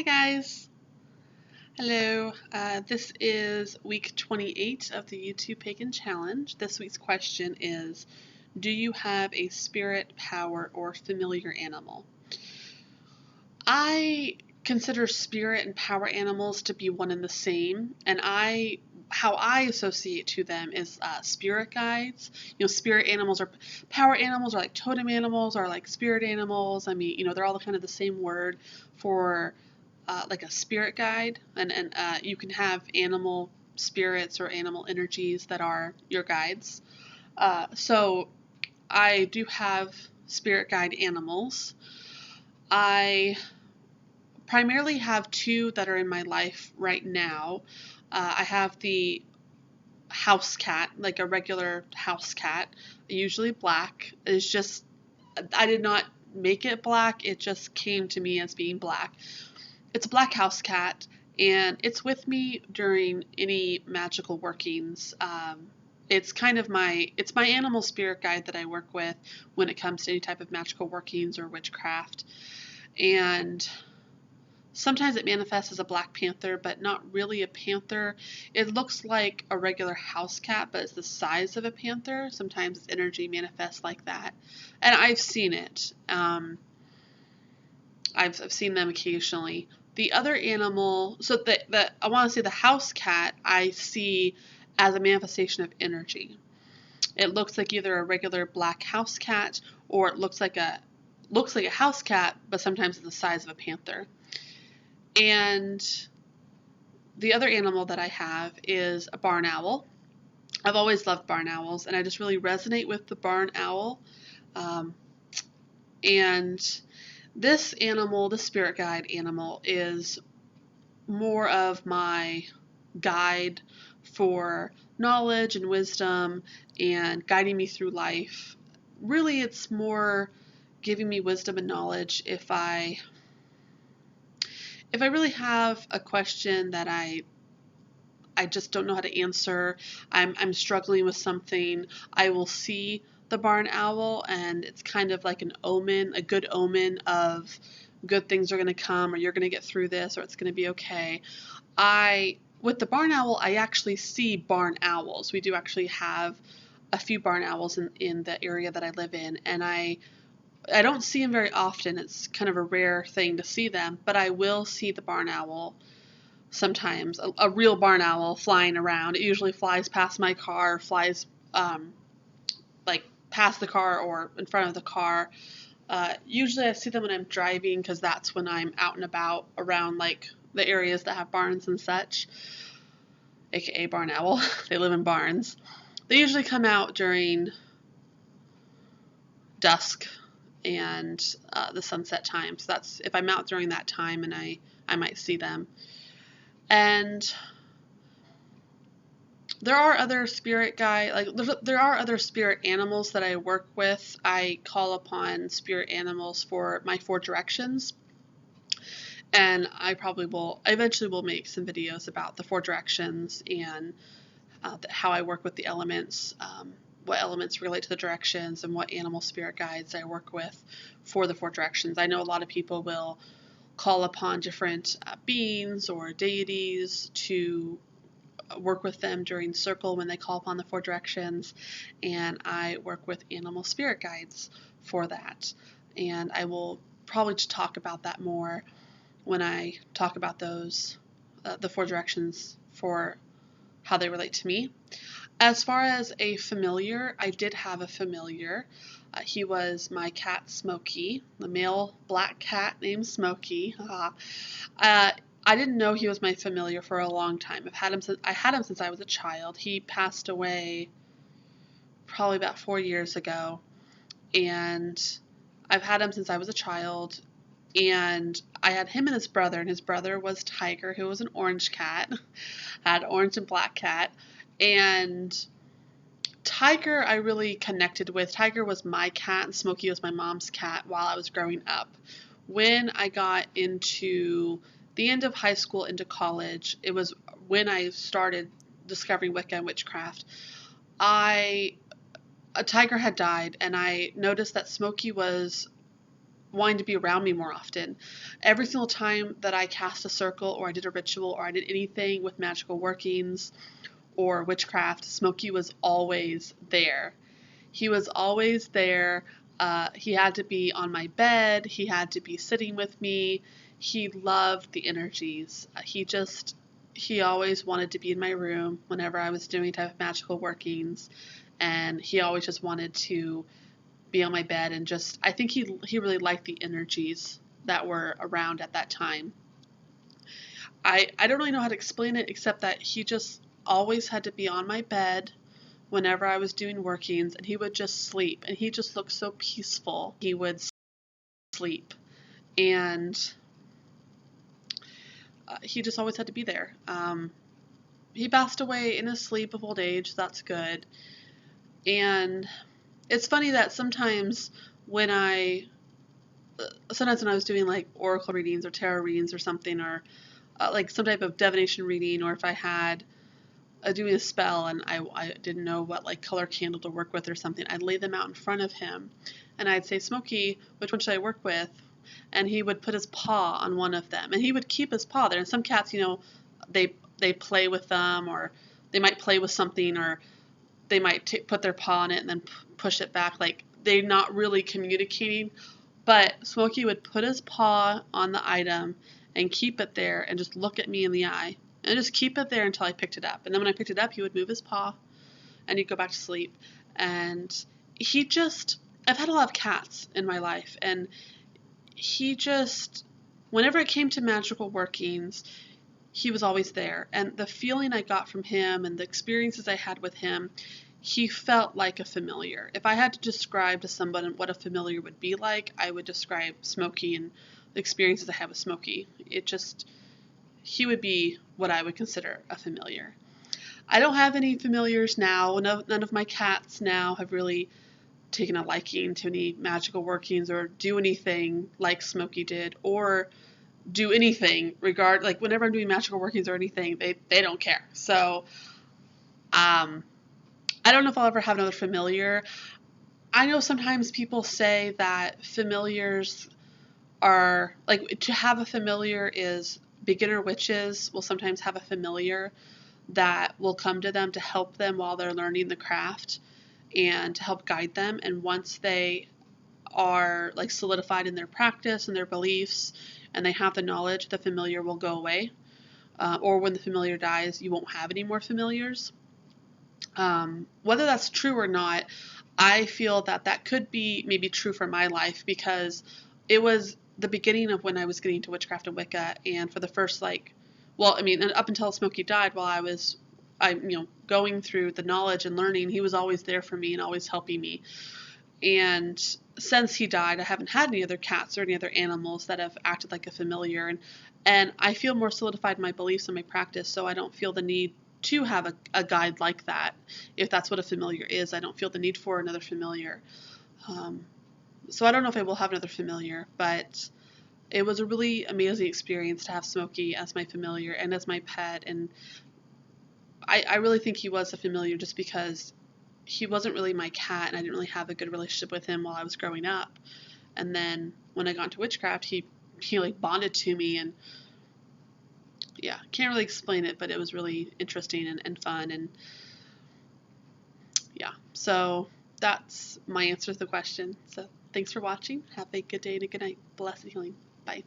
Hi guys. Hello. This is week 28 of the YouTube Pagan Challenge. This week's question is, do you have a spirit, power, or familiar animal? I consider spirit and power animals to be one and the same, and how I associate to them is spirit guides. Spirit animals or power animals are like totem animals or like spirit animals. I mean, they're all kind of the same word for like a spirit guide, and you can have animal spirits or animal energies that are your guides. So I do have spirit guide animals. I primarily have two that are in my life right now. I have the house cat, like a regular house cat, usually black. It's just, I did not make it black, it just came to me as being black. It's a black house cat, and it's with me during any magical workings. It's kind of it's my animal spirit guide that I work with when it comes to any type of magical workings or witchcraft. And sometimes it manifests as a black panther, but not really a panther. It looks like a regular house cat, but it's the size of a panther. Sometimes its energy manifests like that. And I've seen it. I've seen them occasionally. The other animal, so I want to say the house cat, I see as a manifestation of energy. It looks like either a regular black house cat, or it looks like a house cat, but sometimes it's the size of a panther. And the other animal that I have is a barn owl. I've always loved barn owls, and I just really resonate with the barn owl. And this animal, the spirit guide animal, is more of my guide for knowledge and wisdom and guiding me through life. Really, it's more giving me wisdom and knowledge if I really have a question that I just don't know how to answer. I'm struggling with something. I will see the barn owl, and it's kind of like an omen, a good omen of good things are going to come, or you're going to get through this, or it's going to be okay. With the barn owl, I actually see barn owls. We do actually have a few barn owls in the area that I live in, and I don't see them very often. It's kind of a rare thing to see them, but I will see the barn owl sometimes, a real barn owl flying around. It usually flies past my car, flies like past the car or in front of the car. Usually I see them when I'm driving, because that's when I'm out and about around like the areas that have barns and such, aka barn owl. They live in barns. They usually come out during dusk and the sunset time. So that's if I'm out during that time, and I might see them. And there are other spirit there are other spirit animals that I work with. I call upon spirit animals for my 4 directions, and I eventually will make some videos about the 4 directions and how I work with the elements, what elements relate to the directions, and what animal spirit guides I work with for the 4 directions. I know a lot of people will call upon different beings or deities to work with them during circle when they call upon the 4 directions, and I work with animal spirit guides for that. And I will probably talk about that more when I talk about those, the 4 directions for how they relate to me. As far as a familiar, I did have a familiar. He was my cat Smokey, the male black cat named Smokey. I didn't know he was my familiar for a long time. I had him since I was a child. He passed away probably about 4 years ago, and I've had him since I was a child. And I had him and his brother was Tiger, who was an orange cat. I had an orange and black cat, and Tiger I really connected with. Tiger was my cat, and Smokey was my mom's cat while I was growing up. When I got into the end of high school into college, it was when I started discovering Wicca and witchcraft. A tiger had died, and I noticed that Smokey was wanting to be around me more often. Every single time that I cast a circle or I did a ritual or I did anything with magical workings or witchcraft, Smokey was always there. He was always there. He had to be on my bed. He had to be sitting with me. He loved the energies. He always wanted to be in my room whenever I was doing type of magical workings. And he always just wanted to be on my bed and just, I think he really liked the energies that were around at that time. I don't really know how to explain it except that he just always had to be on my bed whenever I was doing workings, and he would just sleep, and he just looked so peaceful. He would sleep, and he just always had to be there. He passed away in his sleep of old age. That's good. And it's funny that sometimes when I was doing like oracle readings or tarot readings or something, or like some type of divination reading, or if I had doing a spell and I didn't know what like color candle to work with or something, I'd lay them out in front of him and I'd say, Smokey, which one should I work with? And he would put his paw on one of them, and he would keep his paw there. And some cats, they play with them, or they might play with something, or they might put their paw on it and then push it back, like they're not really communicating. But Smokey would put his paw on the item and keep it there and just look at me in the eye and just keep it there until I picked it up. And then when I picked it up, he would move his paw and he'd go back to sleep. And I've had a lot of cats in my life, and whenever it came to magical workings, he was always there. And the feeling I got from him and the experiences I had with him, he felt like a familiar. If I had to describe to someone what a familiar would be like, I would describe Smokey and the experiences I had with Smokey. He would be what I would consider a familiar. I don't have any familiars now. None of my cats now have really taken a liking to any magical workings or do anything like Smokey did, or do anything like whenever I'm doing magical workings or anything, they don't care. So I don't know if I'll ever have another familiar. I know sometimes people say that familiars are like, to have a familiar is, beginner witches will sometimes have a familiar that will come to them to help them while they're learning the craft and to help guide them. And once they are like solidified in their practice and their beliefs and they have the knowledge, the familiar will go away. Or when the familiar dies, you won't have any more familiars. Whether that's true or not, I feel that could be maybe true for my life, because it was the beginning of when I was getting into witchcraft and Wicca, and for the first up until Smokey died, while I'm going through the knowledge and learning, he was always there for me and always helping me. And since he died, I haven't had any other cats or any other animals that have acted like a familiar, and I feel more solidified in my beliefs and my practice, so I don't feel the need to have a guide like that. If that's what a familiar is, I don't feel the need for another familiar. So I don't know if I will have another familiar, but it was a really amazing experience to have Smokey as my familiar and as my pet. And I really think he was a familiar just because he wasn't really my cat, and I didn't really have a good relationship with him while I was growing up. And then when I got into witchcraft, he like bonded to me, and yeah, can't really explain it, but it was really interesting and fun. And yeah, so that's my answer to the question. So thanks for watching. Have a good day and a good night. Blessed healing. Bye.